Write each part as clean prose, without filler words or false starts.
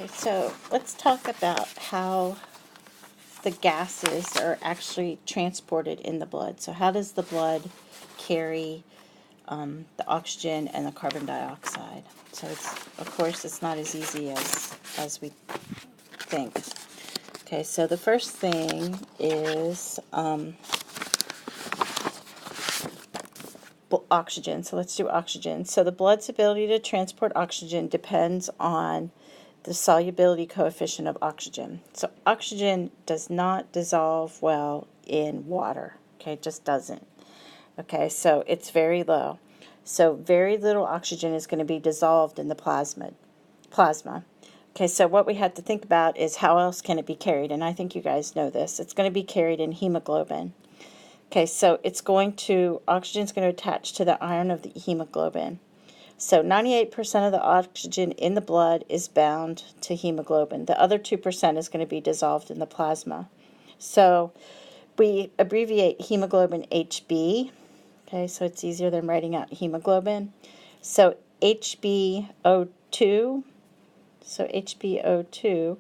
Okay, so let's talk about how the gases are actually transported in the blood. So how does the blood carry the oxygen and the carbon dioxide? So it's, of course, it's not as easy as we think. Okay, so the first thing is oxygen. So let's do oxygen. So the blood's ability to transport oxygen depends on the solubility coefficient of oxygen. So oxygen does not dissolve well in water. Okay, it just doesn't. Okay, so it's very low. So very little oxygen is going to be dissolved in the plasma. Okay, so what we have to think about is how else can it be carried? And I think you guys know this. It's going to be carried in hemoglobin. Okay, so oxygen's going to attach to the iron of the hemoglobin. So 98% of the oxygen in the blood is bound to hemoglobin. The other 2% is going to be dissolved in the plasma. So we abbreviate hemoglobin HB. Okay, so it's easier than writing out hemoglobin. So HbO2. So HbO2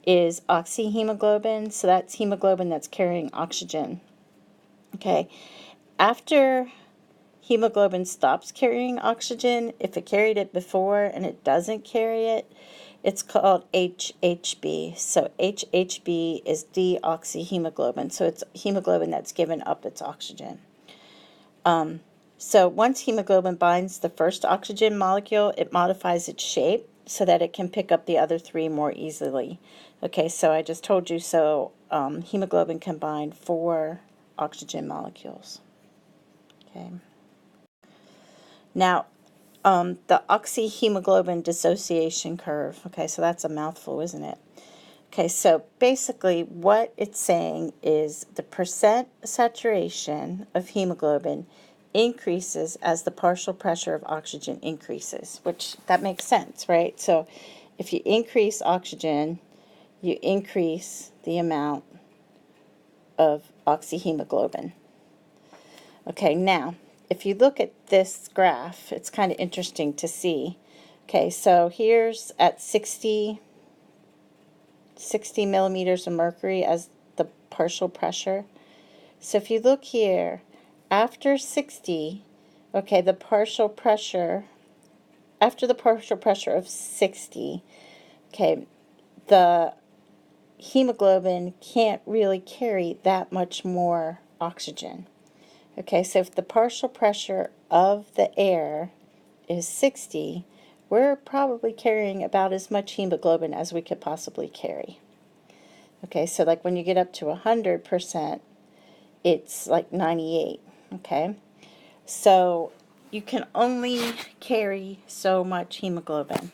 is oxyhemoglobin. So that's hemoglobin that's carrying oxygen. Okay, after hemoglobin stops carrying oxygen, if it carried it before and it doesn't carry it, it's called HHB. So HHB is deoxyhemoglobin. So it's hemoglobin that's given up its oxygen. So once hemoglobin binds the first oxygen molecule, it modifies its shape so that it can pick up the other three more easily. Okay, so I just told you, so hemoglobin can bind 4 oxygen molecules. Okay. Now, the oxyhemoglobin dissociation curve. Okay, so that's a mouthful, isn't it? Okay, so basically what it's saying is the percent saturation of hemoglobin increases as the partial pressure of oxygen increases, which that makes sense, right? So if you increase oxygen, you increase the amount of oxyhemoglobin. Okay, now, if you look at this graph, it's kind of interesting to see. Okay, so here's at 60 millimeters of mercury as the partial pressure. So if you look here, after 60, okay, after the partial pressure of 60, okay, the hemoglobin can't really carry that much more oxygen. Okay, so if the partial pressure of the air is 60, we're probably carrying about as much hemoglobin as we could possibly carry. Okay, so like when you get up to 100%, it's like 98. Okay, so you can only carry so much hemoglobin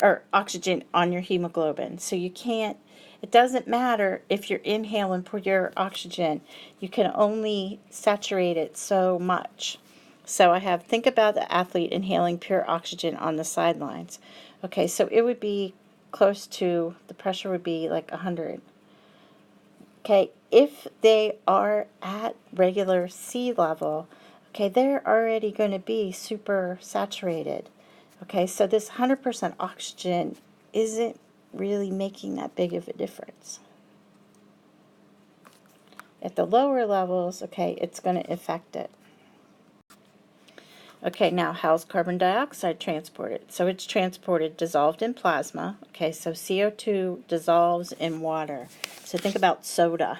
or oxygen on your hemoglobin. So you can't, it doesn't matter if you're inhaling pure oxygen, you can only saturate it so much. So I have, think about the athlete inhaling pure oxygen on the sidelines. Okay, so it would be close to, the pressure would be like 100. Okay, if they are at regular sea level, okay, they're already going to be super saturated. Okay, so this 100% oxygen isn't really making that big of a difference. At the lower levels, okay, it's going to affect it. Okay, now how's carbon dioxide transported? So it's transported dissolved in plasma. Okay, so CO2 dissolves in water. So think about soda.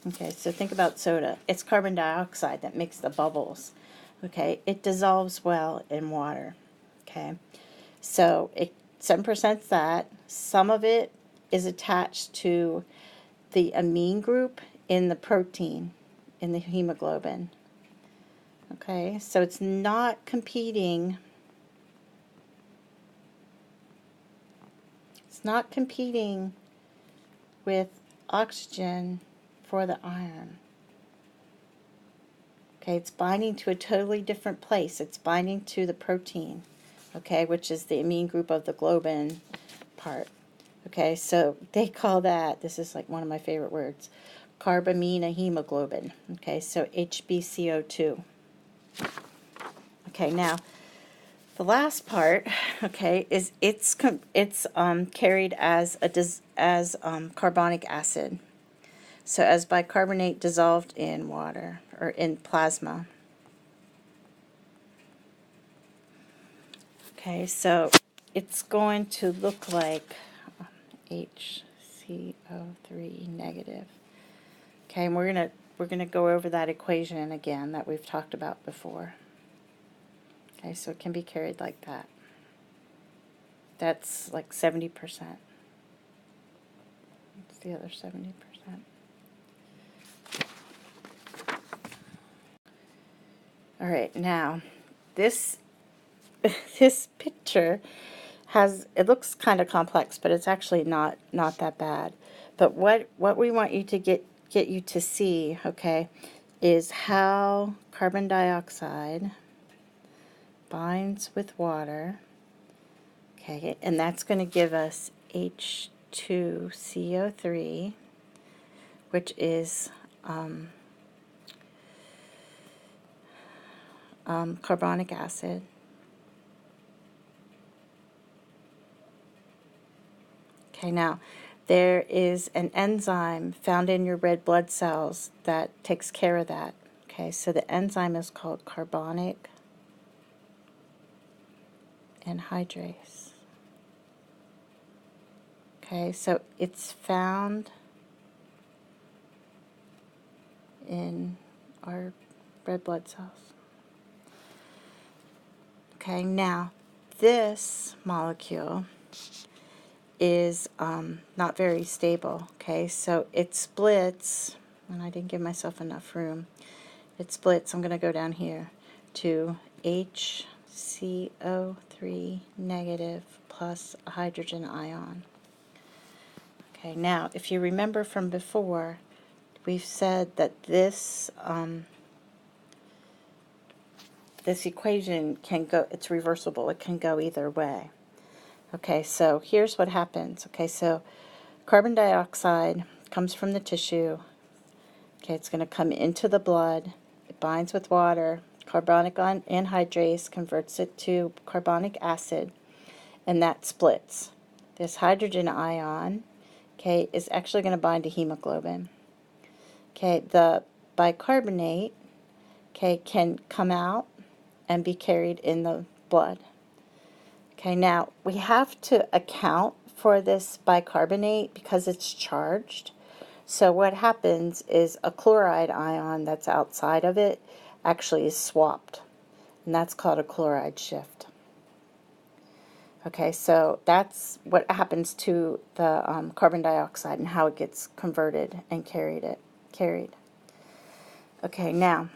Okay, so think about soda. It's carbon dioxide that makes the bubbles. Okay, it dissolves well in water. Okay, so 7% is that. Some of it is attached to the amine group in the protein, in the hemoglobin. Okay, so it's not competing. It's not competing with oxygen for the iron. Okay, it's binding to a totally different place. It's binding to the protein, okay, which is the amine group of the globin part. Okay, so they call that, this is like one of my favorite words, carbaminohemoglobin. Okay, so HbCO2. Okay, now The last part, okay, is it's carried as carbonic acid. So as bicarbonate dissolved in water or in plasma. Okay, so it's going to look like HCO3 negative. Okay, and we're gonna go over that equation again that we've talked about before. Okay, so it can be carried like that. That's like 70%. What's the other 70%? All right, now this this picture it looks kind of complex, but it's actually not that bad. But what we want you to get you to see, okay, is how carbon dioxide binds with water. Okay, and that's going to give us H2CO3, which is carbonic acid. Okay, now there is an enzyme found in your red blood cells that takes care of that. Okay, so the enzyme is called carbonic anhydrase. Okay, so it's found in our red blood cells. Okay, now this molecule is not very stable. Okay, so it splits, and I didn't give myself enough room. It splits, I'm going to go down here, to HCO3 negative plus a hydrogen ion. Okay, now if you remember from before, we've said that this this equation can go, it's reversible, it can go either way. Okay, so here's what happens. Okay, so carbon dioxide comes from the tissue. Okay, it's going to come into the blood. It binds with water. Carbonic anhydrase converts it to carbonic acid, and that splits. This hydrogen ion, okay, is actually going to bind to hemoglobin. Okay, the bicarbonate, okay, can come out and be carried in the blood. Okay, now we have to account for this bicarbonate because it's charged. So what happens is a chloride ion that's outside of it actually is swapped, and that's called a chloride shift. Okay, so that's what happens to the carbon dioxide and how it gets converted and carried. Okay, now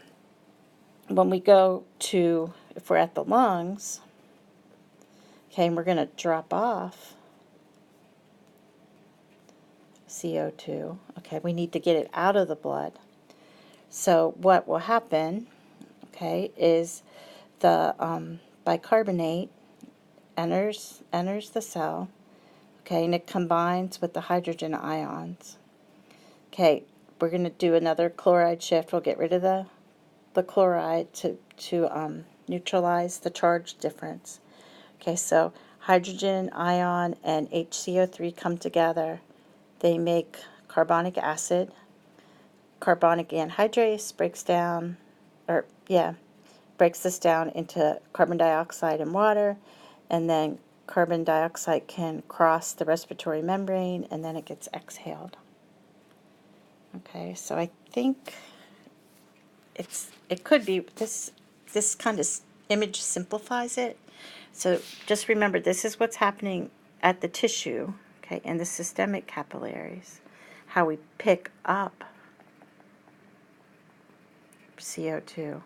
when we go to, if we're at the lungs, okay, and we're going to drop off CO2. Okay, we need to get it out of the blood. So what will happen, okay, is the bicarbonate enters the cell, okay, and it combines with the hydrogen ions. Okay, we're going to do another chloride shift. We'll get rid of the chloride to neutralize the charge difference. Okay, so hydrogen ion and HCO3 come together. They make carbonic acid. Carbonic anhydrase breaks this down into carbon dioxide and water, and then carbon dioxide can cross the respiratory membrane, and then it gets exhaled. Okay, so I think it could be this kind of image simplifies it. So just remember, this is what's happening at the tissue, okay, in the systemic capillaries, how we pick up CO2.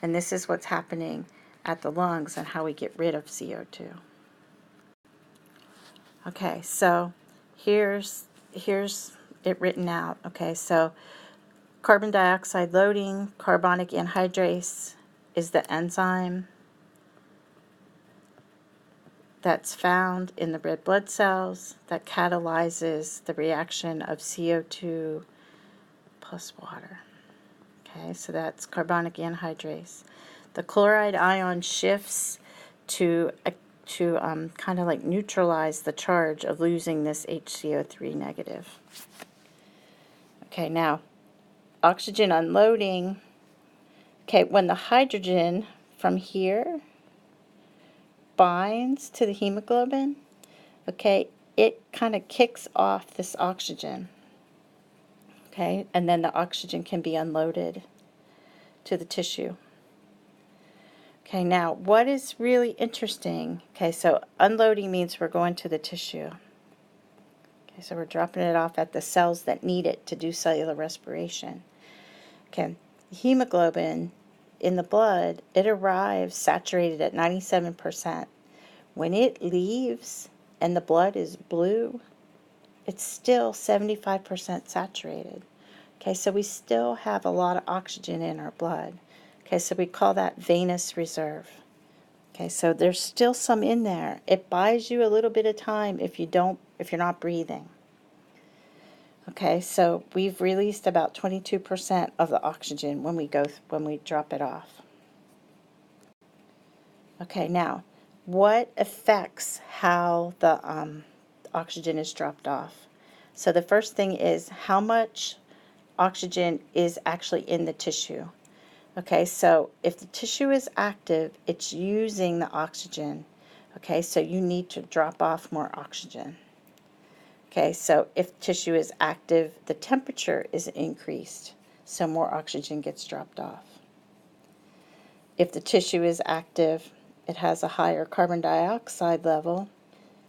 And this is what's happening at the lungs and how we get rid of CO2. Okay, so here's it written out. Okay, so carbon dioxide loading, carbonic anhydrase is the enzyme that's found in the red blood cells that catalyzes the reaction of CO2 plus water. Okay, so that's carbonic anhydrase. The chloride ion shifts to kind of like neutralize the charge of losing this HCO3 negative. Okay, now oxygen unloading. Okay, when the hydrogen from here binds to the hemoglobin, okay, it kind of kicks off this oxygen. Okay, and then the oxygen can be unloaded to the tissue. Okay, now what is really interesting, okay, so unloading means we're going to the tissue. Okay, so we're dropping it off at the cells that need it to do cellular respiration. Okay, hemoglobin in the blood, it arrives saturated at 97%. When it leaves and the blood is blue, it's still 75% saturated. Okay, so we still have a lot of oxygen in our blood. Okay, so we call that venous reserve. Okay, so there's still some in there. It buys you a little bit of time if you're not breathing. Okay, so we've released about 22% of the oxygen when we drop it off. Okay, now what affects how the oxygen is dropped off? So the first thing is how much oxygen is actually in the tissue. Okay, so if the tissue is active, it's using the oxygen. Okay, so you need to drop off more oxygen. Okay, so if tissue is active, the temperature is increased, so more oxygen gets dropped off. If the tissue is active, it has a higher carbon dioxide level,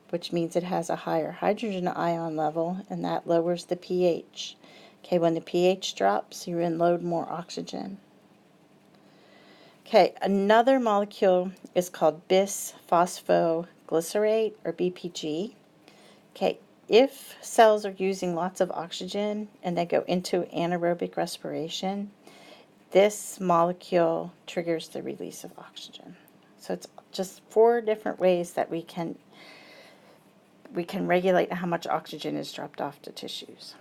which means it has a higher hydrogen ion level, and that lowers the pH. Okay, when the pH drops, you unload more oxygen. Okay, another molecule is called bis-phosphoglycerate, or BPG. Okay, if cells are using lots of oxygen and they go into anaerobic respiration, this molecule triggers the release of oxygen. So it's just 4 different ways that we can regulate how much oxygen is dropped off to tissues.